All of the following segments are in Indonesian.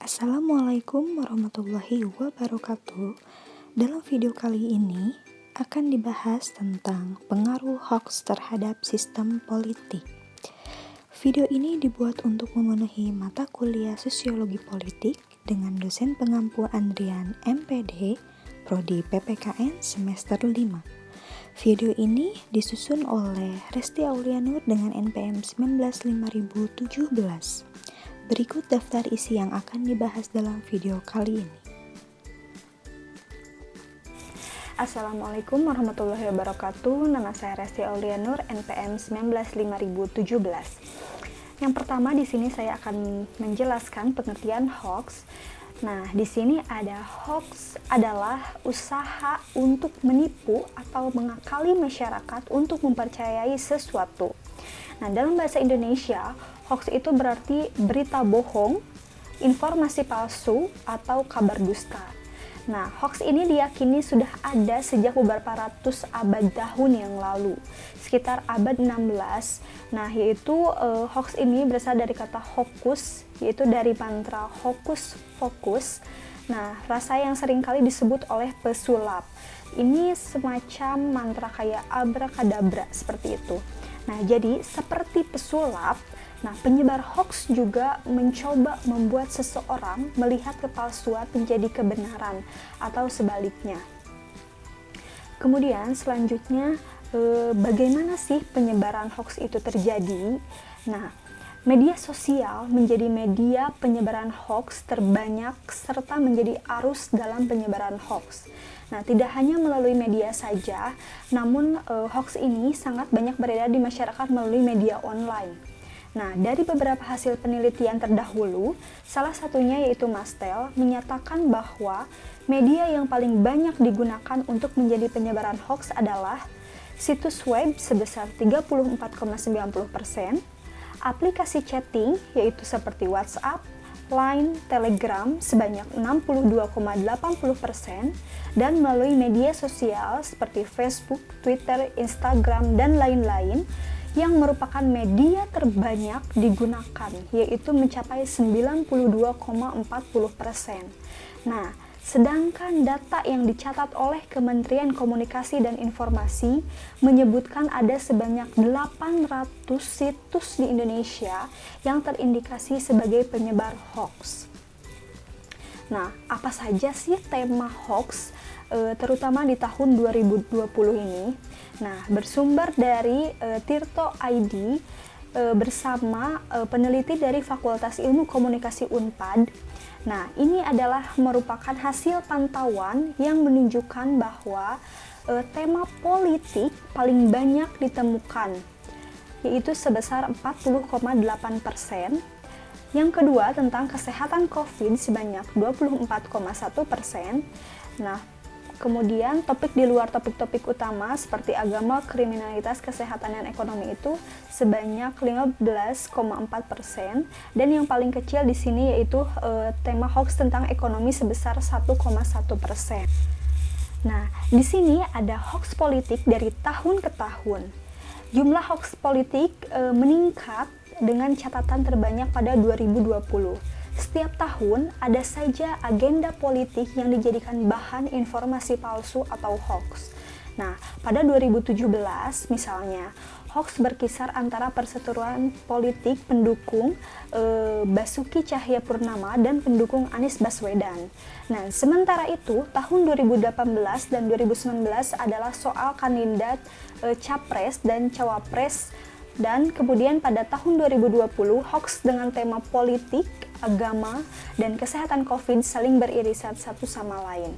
Assalamualaikum warahmatullahi wabarakatuh. Dalam video kali ini akan dibahas tentang pengaruh hoax terhadap sistem politik. Video ini dibuat untuk memenuhi mata kuliah Sosiologi Politik dengan dosen pengampu Andrian MPD, Prodi PPKN semester 5. Video ini disusun oleh Resti Aulianur dengan NPM 195017. Berikut daftar isi yang akan dibahas dalam video kali ini. Assalamualaikum warahmatullahi wabarakatuh. Nama saya Resti Aulianur, NPM 195017. Yang pertama di sini saya akan menjelaskan pengertian hoax. Nah, di sini ada hoax adalah usaha untuk menipu atau mengakali masyarakat untuk mempercayai sesuatu. Nah, dalam bahasa Indonesia, hoax itu berarti berita bohong, informasi palsu, atau kabar dusta. Nah, hoax ini diyakini sudah ada sejak beberapa ratus abad tahun yang lalu, sekitar abad 16. Nah, yaitu hoax ini berasal dari kata hokus, yaitu dari mantra hokus pokus. Nah, rasa yang seringkali disebut oleh pesulap. Ini semacam mantra kayak abrakadabra seperti itu. Nah, jadi seperti pesulap, nah penyebar hoax juga mencoba membuat seseorang melihat kepalsuan menjadi kebenaran atau sebaliknya. Kemudian selanjutnya, bagaimana sih penyebaran hoax itu terjadi? Nah, media sosial menjadi media penyebaran hoax terbanyak serta menjadi arus dalam penyebaran hoax. Nah, tidak hanya melalui media saja, namun hoax ini sangat banyak beredar di masyarakat melalui media online. Nah, dari beberapa hasil penelitian terdahulu, salah satunya yaitu Mastel menyatakan bahwa media yang paling banyak digunakan untuk menjadi penyebaran hoax adalah situs web sebesar 34,90%, aplikasi chatting yaitu seperti WhatsApp, Line, Telegram sebanyak 62,80%, dan melalui media sosial seperti Facebook, Twitter, Instagram, dan lain-lain yang merupakan media terbanyak digunakan, yaitu mencapai 92,40%. Nah, sedangkan data yang dicatat oleh Kementerian Komunikasi dan Informasi menyebutkan ada sebanyak 800 situs di Indonesia yang terindikasi sebagai penyebar hoax. Nah, apa saja sih tema hoax, terutama di tahun 2020 ini? Nah, bersumber dari Tirto ID bersama peneliti dari Fakultas Ilmu Komunikasi Unpad. Nah, ini adalah merupakan hasil pantauan yang menunjukkan bahwa tema politik paling banyak ditemukan, yaitu sebesar 40,8%. Yang kedua tentang kesehatan COVID sebanyak 24,1%. Nah, kemudian topik di luar topik-topik utama seperti agama, kriminalitas, kesehatan, dan ekonomi itu sebanyak 15,4%, dan yang paling kecil di sini yaitu tema hoax tentang ekonomi sebesar 1,1%. Nah, di sini ada hoax politik dari tahun ke tahun. Jumlah hoax politik meningkat dengan catatan terbanyak pada 2020. Setiap tahun ada saja agenda politik yang dijadikan bahan informasi palsu atau hoax. Nah, pada 2017 misalnya, hoax berkisar antara perseteruan politik pendukung Basuki Cahayapurnama dan pendukung Anies Baswedan. Nah, sementara itu tahun 2018 dan 2019 adalah soal kandidat capres dan cawapres. Dan kemudian pada tahun 2020, hoax dengan tema politik, agama, dan kesehatan COVID saling beririsan satu sama lain.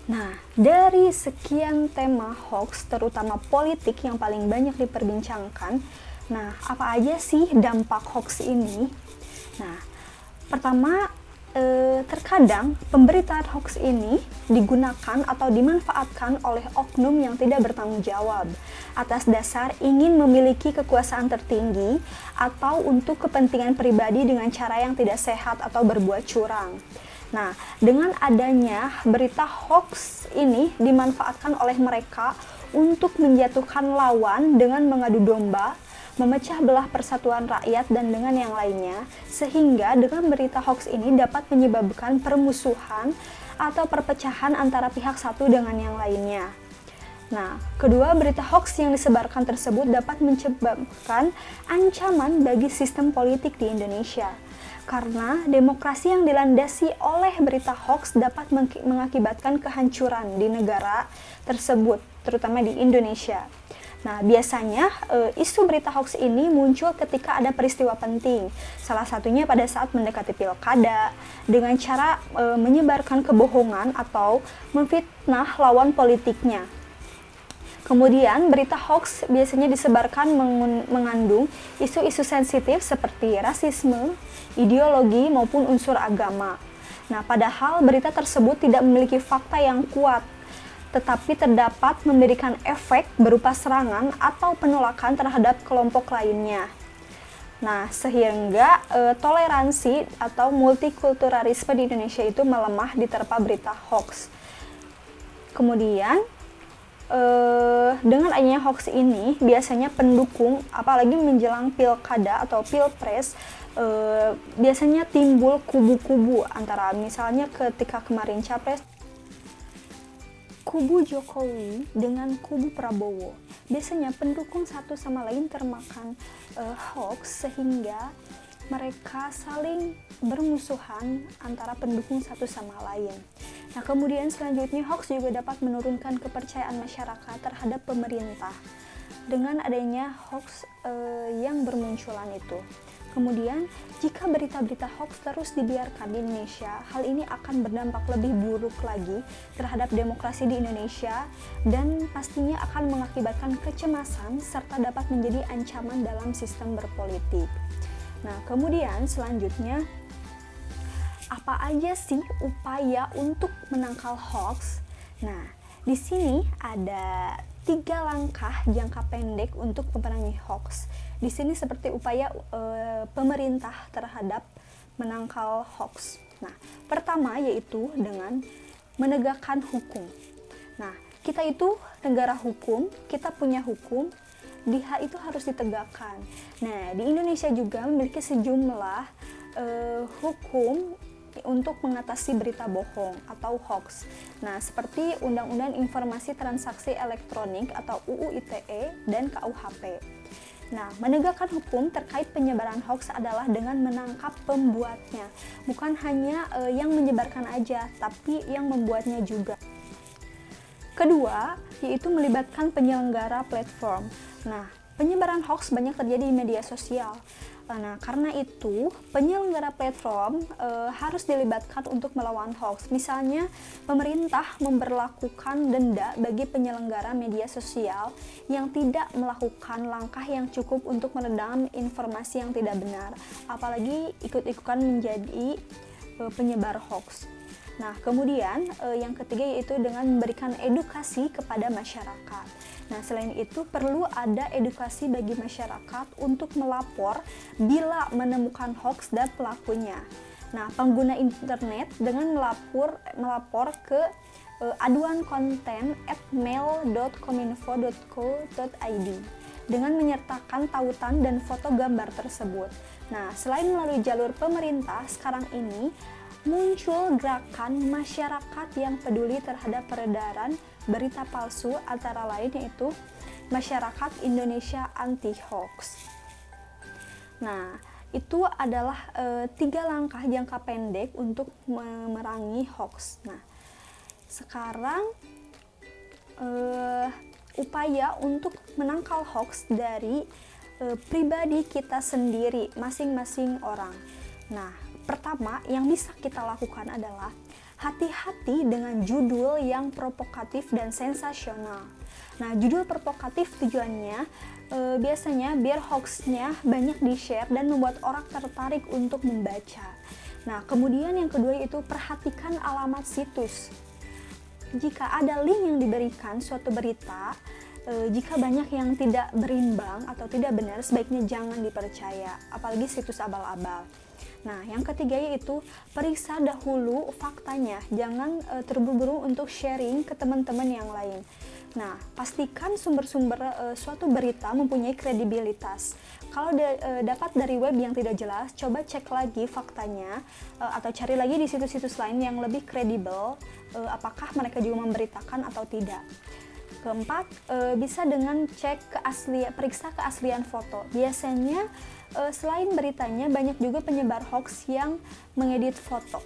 Nah, dari sekian tema hoax, terutama politik yang paling banyak diperbincangkan, nah, apa aja sih dampak hoax ini? Nah, pertama, terkadang pemberitaan hoax ini digunakan atau dimanfaatkan oleh oknum yang tidak bertanggung jawab atas dasar ingin memiliki kekuasaan tertinggi atau untuk kepentingan pribadi dengan cara yang tidak sehat atau berbuat curang. Nah, dengan adanya berita hoax ini dimanfaatkan oleh mereka untuk menjatuhkan lawan dengan mengadu domba, memecah belah persatuan rakyat dan dengan yang lainnya, sehingga dengan berita hoax ini dapat menyebabkan permusuhan atau perpecahan antara pihak satu dengan yang lainnya. Nah, kedua, berita hoax yang disebarkan tersebut dapat menyebabkan ancaman bagi sistem politik di Indonesia. Karena demokrasi yang dilandasi oleh berita hoax dapat mengakibatkan kehancuran di negara tersebut, terutama di Indonesia. Nah, biasanya isu berita hoax ini muncul ketika ada peristiwa penting. Salah satunya pada saat mendekati pilkada, dengan cara menyebarkan kebohongan atau memfitnah lawan politiknya. Kemudian, berita hoax biasanya disebarkan mengandung isu-isu sensitif seperti rasisme, ideologi, maupun unsur agama. Nah, padahal berita tersebut tidak memiliki fakta yang kuat, tetapi terdapat memberikan efek berupa serangan atau penolakan terhadap kelompok lainnya. Nah, sehingga toleransi atau multikulturalisme di Indonesia itu melemah diterpa berita hoax. Kemudian, dengan adanya hoax ini, biasanya pendukung, apalagi menjelang pilkada atau pilpres, biasanya timbul kubu-kubu antara misalnya ketika kemarin capres kubu Jokowi dengan kubu Prabowo. Biasanya pendukung satu sama lain termakan hoax sehingga mereka saling bermusuhan antara pendukung satu sama lain. Nah, kemudian selanjutnya hoax juga dapat menurunkan kepercayaan masyarakat terhadap pemerintah dengan adanya hoax yang bermunculan itu. Kemudian, jika berita-berita hoax terus dibiarkan di Indonesia, hal ini akan berdampak lebih buruk lagi terhadap demokrasi di Indonesia dan pastinya akan mengakibatkan kecemasan serta dapat menjadi ancaman dalam sistem berpolitik. Nah, kemudian selanjutnya, apa aja sih upaya untuk menangkal hoax? Nah, di sini ada 3 langkah jangka pendek untuk memerangi hoax. Di sini seperti upaya pemerintah terhadap menangkal hoax. Nah, pertama yaitu dengan menegakkan hukum. Nah, kita itu negara hukum, kita punya hukum, itu harus ditegakkan. Nah, di Indonesia juga memiliki sejumlah hukum untuk mengatasi berita bohong atau hoax. Nah, seperti Undang-Undang Informasi Transaksi Elektronik atau UU ITE dan KUHP. Nah, menegakkan hukum terkait penyebaran hoax adalah dengan menangkap pembuatnya. Bukan hanya yang menyebarkan aja, tapi yang membuatnya juga. Kedua, yaitu melibatkan penyelenggara platform. Nah, penyebaran hoax banyak terjadi di media sosial. Nah, karena itu penyelenggara platform harus dilibatkan untuk melawan hoax. Misalnya, pemerintah memberlakukan denda bagi penyelenggara media sosial yang tidak melakukan langkah yang cukup untuk meredam informasi yang tidak benar, apalagi ikut-ikutan menjadi penyebar hoax. Nah, kemudian yang ketiga yaitu dengan memberikan edukasi kepada masyarakat. Nah, selain itu perlu ada edukasi bagi masyarakat untuk melapor bila menemukan hoax dan pelakunya. Nah, pengguna internet dengan melapor ke aduan konten @mail.kominfo.co.id dengan menyertakan tautan dan foto gambar tersebut. Nah, selain melalui jalur pemerintah, sekarang ini muncul gerakan masyarakat yang peduli terhadap peredaran berita palsu, antara lain yaitu Masyarakat Indonesia Anti Hoax. Nah, itu adalah 3 langkah jangka pendek untuk memerangi hoax. Nah, sekarang upaya untuk menangkal hoax dari pribadi kita sendiri, masing-masing orang. Nah, pertama yang bisa kita lakukan adalah hati-hati dengan judul yang provokatif dan sensasional. Nah, judul provokatif tujuannya biasanya biar hoaxnya banyak di-share dan membuat orang tertarik untuk membaca. Nah, kemudian yang kedua itu perhatikan alamat situs. Jika ada link yang diberikan suatu berita, jika banyak yang tidak berimbang atau tidak benar, sebaiknya jangan dipercaya, apalagi situs abal-abal. Nah, yang ketiga yaitu periksa dahulu faktanya, jangan terburu-buru untuk sharing ke teman-teman yang lain. Nah, pastikan sumber-sumber suatu berita mempunyai kredibilitas. Kalau dapat dari web yang tidak jelas, coba cek lagi faktanya atau cari lagi di situs-situs lain yang lebih kredibel, apakah mereka juga memberitakan atau tidak. Keempat, bisa dengan periksa keaslian foto. Biasanya selain beritanya, banyak juga penyebar hoax yang mengedit foto.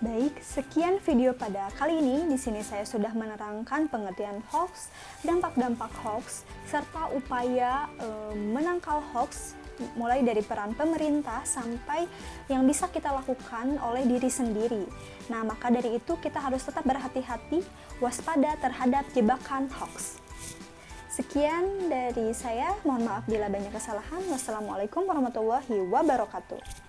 Baik, sekian video pada kali ini. Di sini saya sudah menerangkan pengertian hoax, dampak-dampak hoax, serta upaya menangkal hoax, mulai dari peran pemerintah sampai yang bisa kita lakukan oleh diri sendiri. Nah, maka dari itu kita harus tetap berhati-hati, waspada terhadap jebakan hoax. Sekian dari saya, mohon maaf bila banyak kesalahan. Wassalamualaikum warahmatullahi wabarakatuh.